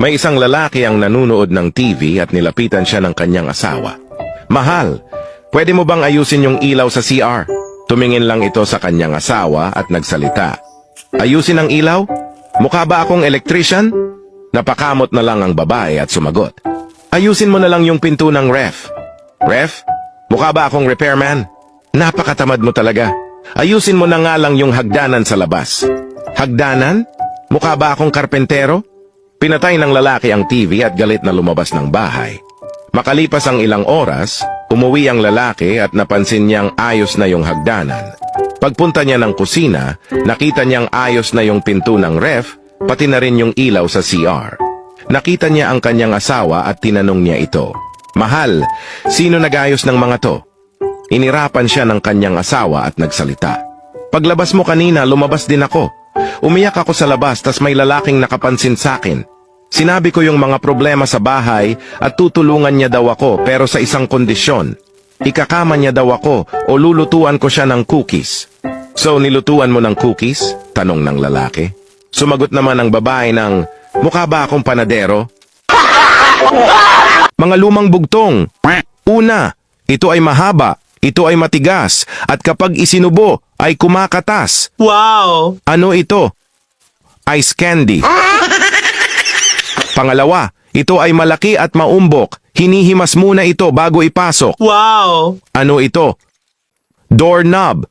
May isang lalaki ang nanunood ng TV at nilapitan siya ng kanyang asawa. Mahal, pwede mo bang ayusin yung ilaw sa CR? Tumingin lang ito sa kanyang asawa at nagsalita. Ayusin ang ilaw? Mukha ba akong electrician? Napakamot na lang ang babae at sumagot. Ayusin mo na lang yung pinto ng ref. Ref? Mukha ba akong repairman? Napakatamad mo talaga. Ayusin mo na nga lang yung hagdanan sa labas. Hagdanan? Mukha ba akong karpentero? Pinatay ng lalaki ang TV at galit na lumabas ng bahay. Makalipas ang ilang oras, umuwi ang lalaki at napansin niyang ayos na yung hagdanan. Pagpunta niya ng kusina, nakita niyang ayos na yung pinto ng ref, pati na rin yung ilaw sa CR. Nakita niya ang kanyang asawa at tinanong niya ito, Mahal, sino nag-ayos ng mga to? Inirapan siya ng kanyang asawa at nagsalita. Paglabas mo kanina, lumabas din ako. Umiyak ako sa labas tas may lalaking nakapansin sa akin. Sinabi ko yung mga problema sa bahay at tutulungan niya daw ako pero sa isang kondisyon. Ikakama niya daw ako o lulutuan ko siya ng cookies. So nilutuan mo ng cookies? Tanong ng lalaki. Sumagot naman ang babae ng, mukha ba akong panadero? Mga lumang bugtong. Una, ito ay mahaba, ito ay matigas, at kapag isinubo ay kumakatas. Wow! Ano ito? Ice candy. Pangalawa, ito ay malaki at maumbok. Hinihimas muna ito bago ipasok. Wow! Ano ito? Doorknob.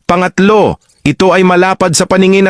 Pangatlo, ito ay malapad sa paningin at